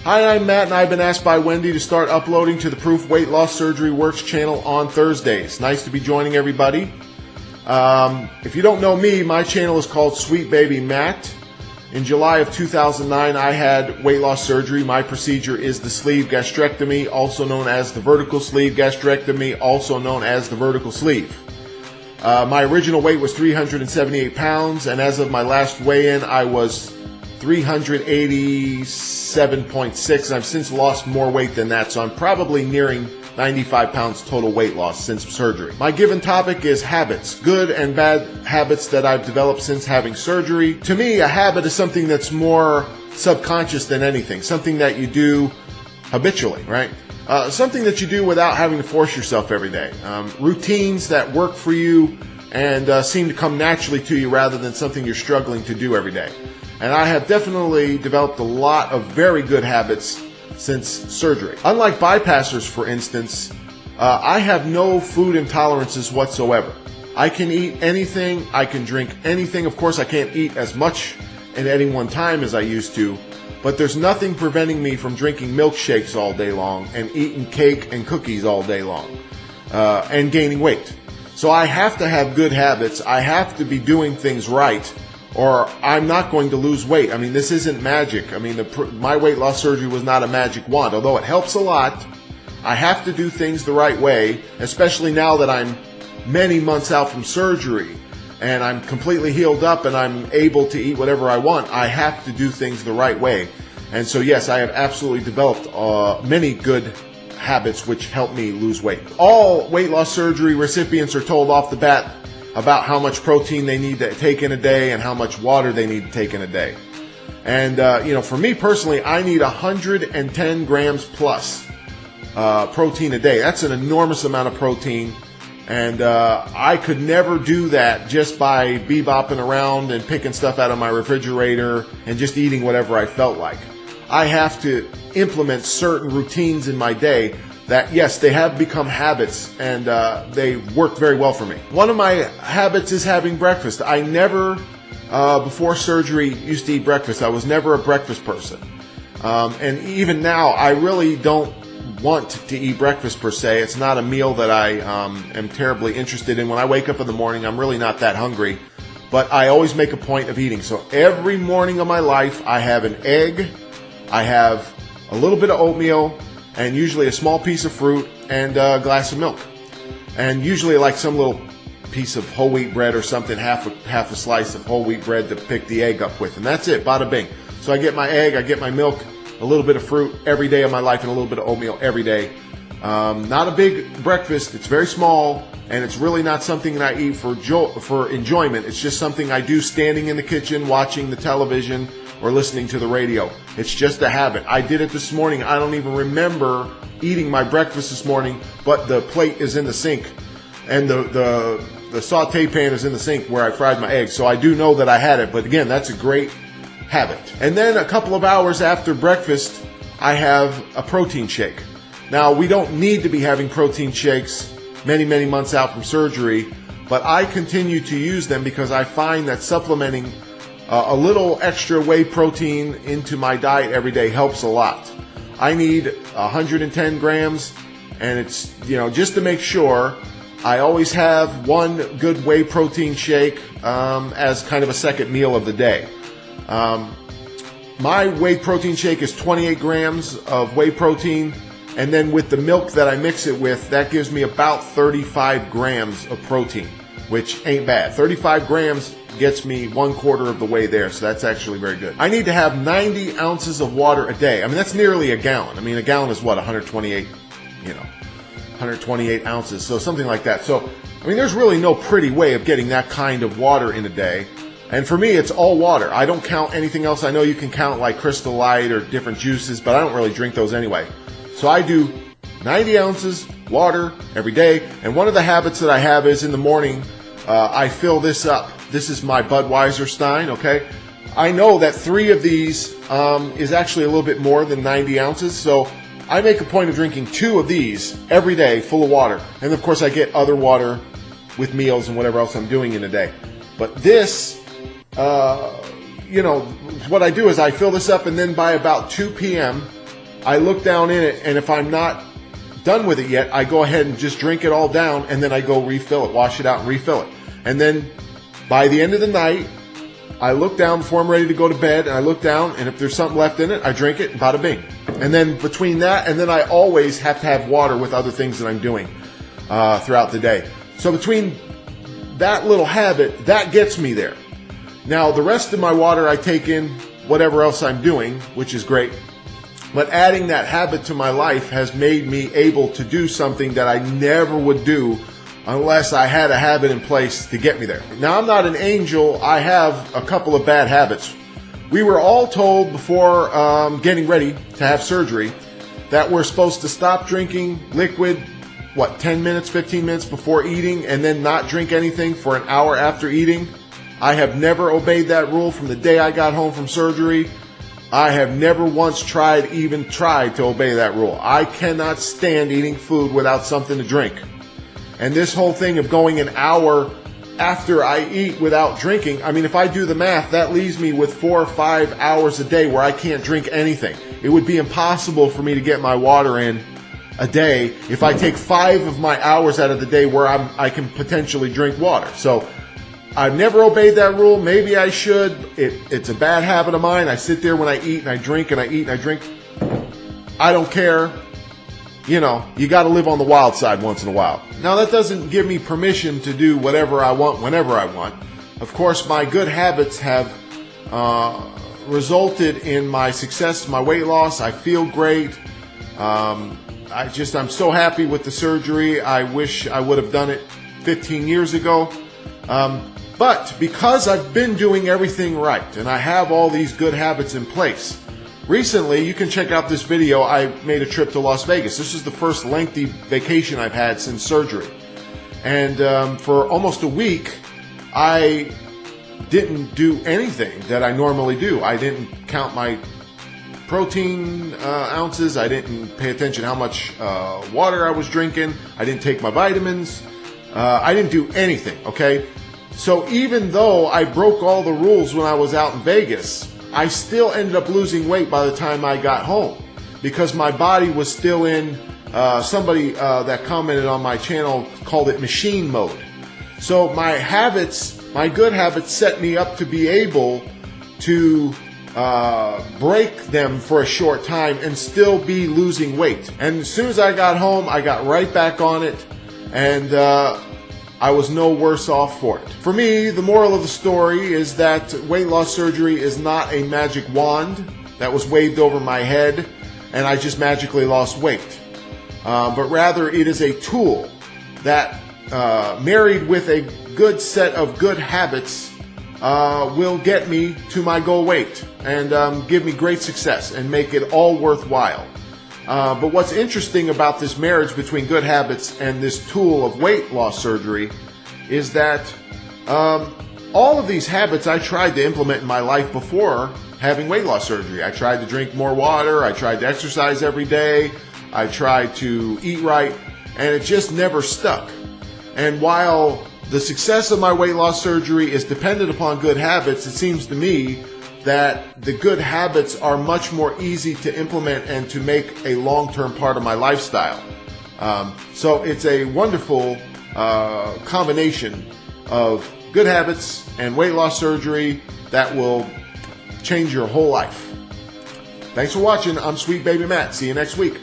Hi, I'm Matt, and I've been asked by Wendy to start uploading to the Proof Weight Loss Surgery Works channel on Thursdays. Nice to be joining everybody. If you don't know me, my channel is called SweetBabyMatt. In July of 2009, I had weight loss surgery. My procedure is the sleeve gastrectomy, also known as the vertical sleeve gastrectomy, also known as the vertical sleeve. My original weight was 378 pounds, and as of my last weigh-in, I was 387.6. I've since lost more weight than that, so I'm probably nearing 95 pounds total weight loss since surgery. My given topic is habits, good and bad habits that I've developed since having surgery. To me, a habit is something that's more subconscious than anything, something that you do habitually, right? Something that you do without having to force yourself every day. Routines that work for you and seem to come naturally to you rather than something you're struggling to do every day. And I have definitely developed a lot of very good habits since surgery. Unlike bypassers, for instance, I have no food intolerances whatsoever. I can eat anything, I can drink anything. Of course, I can't eat as much at any one time as I used to, but there's nothing preventing me from drinking milkshakes all day long and eating cake and cookies all day long and gaining weight. So I have to have good habits. I have to be doing things right, or I'm not going to lose weight. I mean, this isn't magic. I mean, my weight loss surgery was not a magic wand, although it helps a lot. I have to do things the right way, especially now that I'm many months out from surgery and I'm completely healed up and I'm able to eat whatever I want. I have to do things the right way. And so, yes, I have absolutely developed many good habits which help me lose weight. All weight loss surgery recipients are told off the bat about how much protein they need to take in a day and how much water they need to take in a day. And, for me personally, I need 110 grams plus protein a day. That's an enormous amount of protein. And I could never do that just by bebopping around and picking stuff out of my refrigerator and just eating whatever I felt like. I have to implement certain routines in my day that, yes, they have become habits, and they work very well for me. One of my habits is having breakfast. I never, before surgery, used to eat breakfast. I was never a breakfast person. And even now, I really don't want to eat breakfast per se. It's not a meal that I am terribly interested in. When I wake up in the morning, I'm really not that hungry, but I always make a point of eating. So every morning of my life, I have an egg, I have a little bit of oatmeal, and usually a small piece of fruit and a glass of milk. And usually like some little piece of whole wheat bread or something, half a slice of whole wheat bread to pick the egg up with. And that's it, bada bing. So I get my egg, I get my milk, a little bit of fruit every day of my life, and a little bit of oatmeal every day. Not a big breakfast, it's very small, and it's really not something that I eat for enjoyment. It's just something I do standing in the kitchen, watching the television, or listening to the radio. It's just a habit. I did it this morning. I don't even remember eating my breakfast this morning, but the plate is in the sink and the saute pan is in the sink where I fried my eggs. So I do know that I had it, but again, that's a great habit. And then a couple of hours after breakfast, I have a protein shake. Now, we don't need to be having protein shakes many months out from surgery, but I continue to use them because I find that supplementing a little extra whey protein into my diet every day helps a lot. I need 110 grams, and it's, just to make sure, I always have one good whey protein shake as kind of a second meal of the day. My whey protein shake is 28 grams of whey protein, and then with the milk that I mix it with, that gives me about 35 grams of protein, which ain't bad. 35 grams gets me 1/4 of the way there, so that's actually very good. I need to have 90 ounces of water a day. I mean, that's nearly a gallon. I mean, a gallon is what, 128 ounces, so something like that. So, I mean, there's really no pretty way of getting that kind of water in a day. And for me, it's all water. I don't count anything else. I know you can count like Crystal Light or different juices, but I don't really drink those anyway. So I do 90 ounces water every day. And one of the habits that I have is in the morning, I fill this up. This is my Budweiser stein, okay? I know that 3 of these is actually a little bit more than 90 ounces, so I make a point of drinking 2 of these every day full of water. And of course I get other water with meals and whatever else I'm doing in a day. But this, what I do is I fill this up, and then by about 2 p.m., I look down in it, and if I'm not done with it yet, I go ahead and just drink it all down, and then I go refill it, wash it out and refill it. And then by the end of the night, I look down before I'm ready to go to bed, and I look down, and if there's something left in it, I drink it, and bada bing. And then between that, and then I always have to have water with other things that I'm doing throughout the day. So between that little habit, that gets me there. Now, the rest of my water I take in whatever else I'm doing, which is great. But adding that habit to my life has made me able to do something that I never would do unless I had a habit in place to get me there. Now, I'm not an angel. I have a couple of bad habits. We were all told before getting ready to have surgery that we're supposed to stop drinking liquid, 10 minutes, 15 minutes before eating, and then not drink anything for an hour after eating. I have never obeyed that rule from the day I got home from surgery. I have never once tried to obey that rule. I cannot stand eating food without something to drink. And this whole thing of going an hour after I eat without drinking, I mean, if I do the math, that leaves me with 4 or 5 hours a day where I can't drink anything. It would be impossible for me to get my water in a day if I take 5 of my hours out of the day where I can potentially drink water. So I've never obeyed that rule. Maybe I should. It's a bad habit of mine. I sit there when I eat and I drink and I eat and I drink. I don't care. You know, you got to live on the wild side once in a while. Now, that doesn't give me permission to do whatever I want whenever I want. Of course, my good habits have resulted in my success, my weight loss. I feel great. I'm so happy with the surgery. I wish I would have done it 15 years ago. But because I've been doing everything right and I have all these good habits in place, recently, you can check out this video. I made a trip to Las Vegas. This is the first lengthy vacation I've had since surgery. And for almost a week, I didn't do anything that I normally do. I didn't count my protein ounces. I didn't pay attention how much water I was drinking. I didn't take my vitamins. I didn't do anything, okay? So even though I broke all the rules when I was out in Vegas, I still ended up losing weight by the time I got home because my body was still in, somebody that commented on my channel called it machine mode. So my habits, my good habits set me up to be able to break them for a short time and still be losing weight. And as soon as I got home, I got right back on it, and I was no worse off for it. For me, the moral of the story is that weight loss surgery is not a magic wand that was waved over my head and I just magically lost weight. But rather it is a tool that married with a good set of good habits will get me to my goal weight and give me great success and make it all worthwhile. But what's interesting about this marriage between good habits and this tool of weight loss surgery is that all of these habits I tried to implement in my life before having weight loss surgery. I tried to drink more water. I tried to exercise every day. I tried to eat right, and it just never stuck. And while the success of my weight loss surgery is dependent upon good habits, it seems to me that the good habits are much more easy to implement and to make a long-term part of my lifestyle. So it's a wonderful combination of good habits and weight loss surgery that will change your whole life. Thanks for watching. I'm SweetBabyMatt. See you next week.